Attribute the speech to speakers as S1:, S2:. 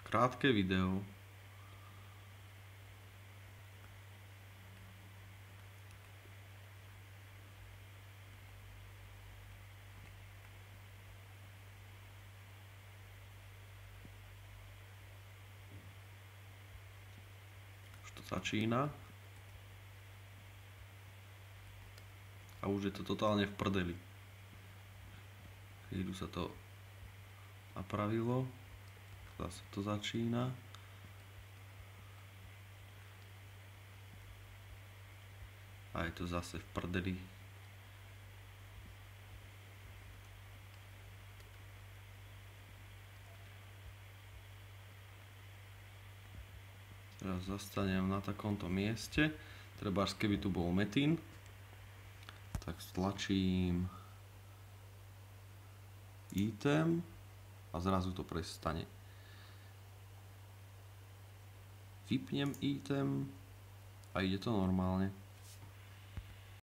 S1: krátke video. Už to začína. A už je to totálne v prdeli. Chvíľu sa to napravilo. Zase to začína. A je to zase v prdeli. Teraz zastanem na takomto mieste. Trebárs keby tu bol Metin, tak stlačím item a zrazu to prestane. Vypnem item a ide to normálne.